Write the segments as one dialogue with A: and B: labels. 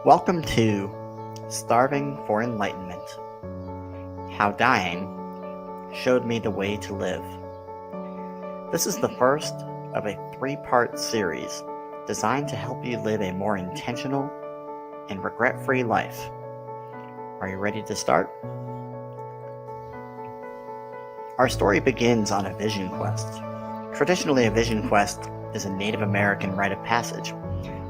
A: Welcome to Starving for Enlightenment. How dying showed me the way to live. This is the first of a 3-part series designed to help you live a more intentional and regret-free life. Are you ready to start? Our story begins on a vision quest. Traditionally, a vision quest is a Native American rite of passage,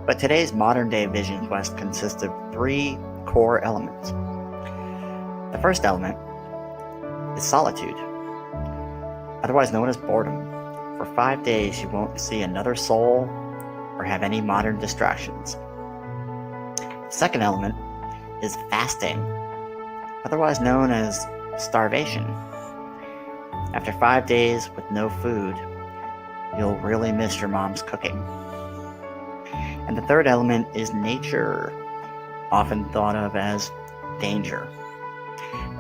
A: but today's modern-day vision quest consists of 3 core elements. The first element is solitude, otherwise known as boredom. For 5 days, you won't see another soul or have any modern distractions. The second element is fasting, otherwise known as starvation. After 5 days with no food, you'll really miss your mom's cooking. And the third element is nature, often thought of as danger.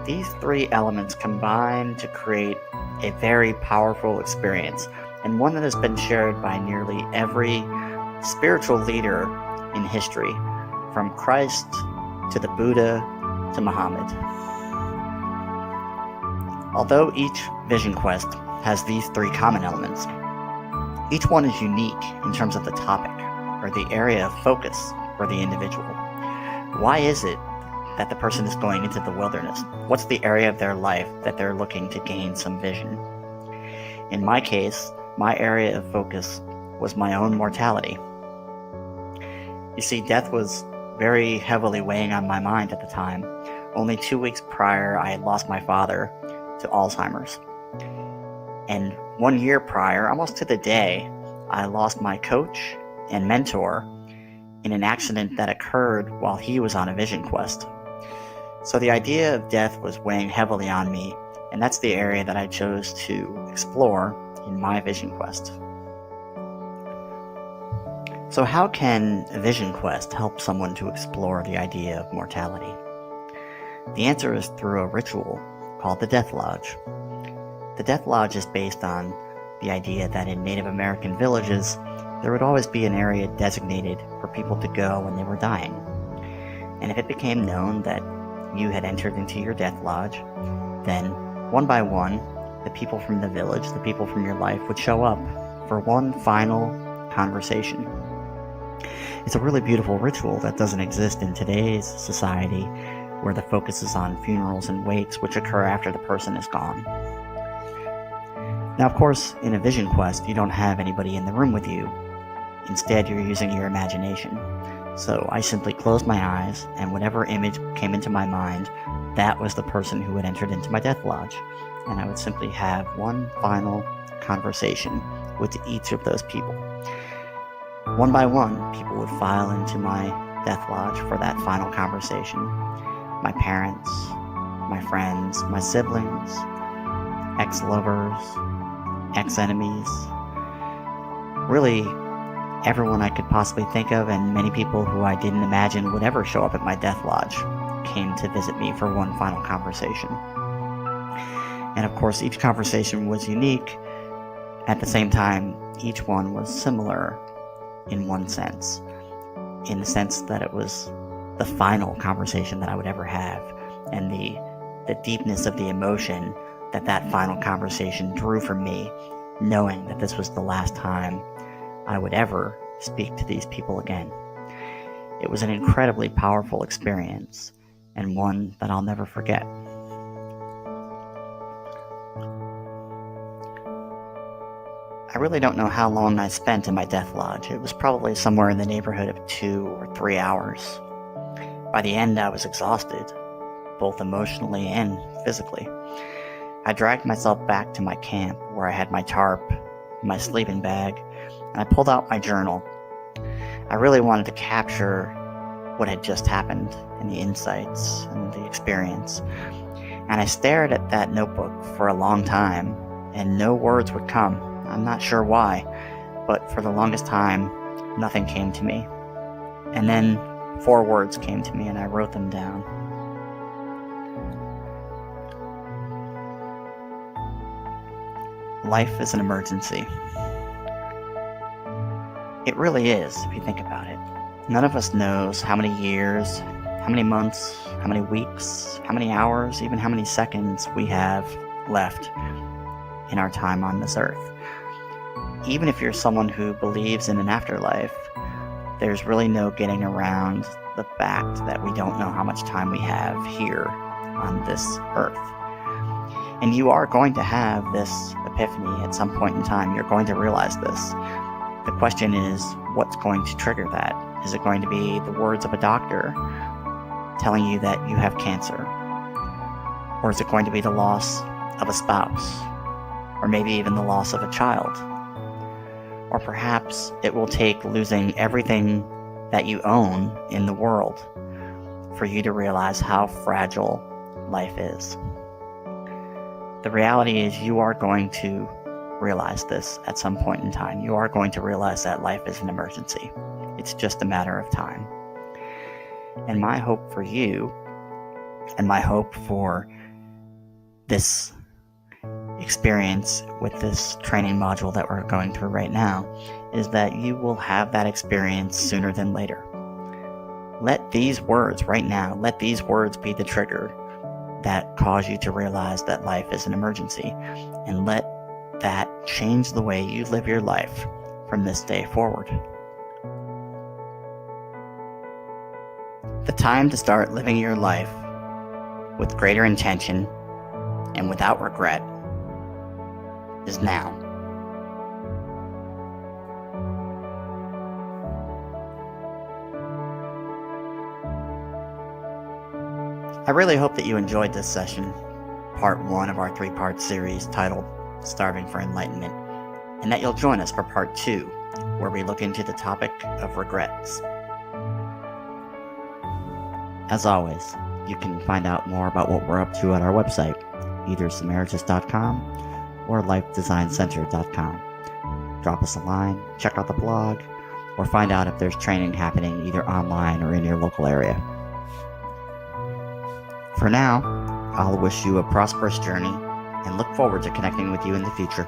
A: These 3 elements combine to create a very powerful experience, and one that has been shared by nearly every spiritual leader in history, from Christ to the Buddha to Muhammad. Although each vision quest has these 3 common elements, each one is unique in terms of the topic or the area of focus for the individual. Why is it that the person is going into the wilderness? What's the area of their life that they're looking to gain some vision? In my case, my area of focus was my own mortality. You see, death was very heavily weighing on my mind at the time. Only 2 weeks prior, I had lost my father to Alzheimer's. And 1 year prior, almost to the day, I lost my coach and mentor in an accident that occurred while he was on a vision quest. So the idea of death was weighing heavily on me, and that's the area that I chose to explore in my vision quest. So how can a vision quest help someone to explore the idea of mortality? The answer is through a ritual called the Death Lodge. The Death Lodge is based on the idea that in Native American villages, there would always be an area designated for people to go when they were dying. And if it became known that you had entered into your death lodge, then one by one, the people from the village, the people from your life would show up for one final conversation. It's a really beautiful ritual that doesn't exist in today's society, where the focus is on funerals and wakes, which occur after the person is gone. Now, of course, in a vision quest, you don't have anybody in the room with you. Instead, you're using your imagination. So I simply closed my eyes, and whatever image came into my mind, that was the person who had entered into my death lodge. And I would simply have one final conversation with each of those people. One by one, people would file into my death lodge for that final conversation. My parents, my friends, my siblings, ex-lovers, ex-enemies, really everyone I could possibly think of, and many people who I didn't imagine would ever show up at my death lodge came to visit me for one final conversation. And of course, each conversation was unique. At the same time, each one was similar in one sense, in the sense that it was the final conversation that I would ever have, and the deepness of the emotion that final conversation drew from me, knowing that this was the last time I would ever speak to these people again. It was an incredibly powerful experience, and one that I'll never forget. I really don't know how long I spent in my death lodge. It was probably somewhere in the neighborhood of 2 or 3 hours. By the end, I was exhausted, both emotionally and physically. I dragged myself back to my camp, where I had my tarp, my sleeping bag, and I pulled out my journal. I really wanted to capture what had just happened, and the insights and the experience. And I stared at that notebook for a long time, and no words would come. I'm not sure why, but for the longest time, nothing came to me. And then 4 words came to me, and I wrote them down. Life is an emergency. It really is, if you think about it. None of us knows how many years, how many months, how many weeks, how many hours, even how many seconds we have left in our time on this earth. Even if you're someone who believes in an afterlife, there's really no getting around the fact that we don't know how much time we have here on this earth. And you are going to have this epiphany at some point in time. You're going to realize this. The question is, what's going to trigger that? Is it going to be the words of a doctor telling you that you have cancer? Or is it going to be the loss of a spouse? Or maybe even the loss of a child? Or perhaps it will take losing everything that you own in the world for you to realize how fragile life is. The reality is you are going to realize this at some point in time. You are going to realize that life is an emergency. It's just a matter of time. And my hope for you, and my hope for this experience with this training module that we're going through right now, is that you will have that experience sooner than later. Let these words right now, let these words be the trigger that cause you to realize that life is an emergency, and let that change the way you live your life from this day forward. The time to start living your life with greater intention and without regret is now. I really hope that you enjoyed this session, part 1 of our 3-part series titled Starving for Enlightenment, and that you'll join us for part 2, where we look into the topic of regrets. As always, you can find out more about what we're up to at our website, either samaritas.com or lifedesigncenter.com. Drop us a line, check out the blog, or find out if there's training happening either online or in your local area. For now, I'll wish you a prosperous journey and look forward to connecting with you in the future.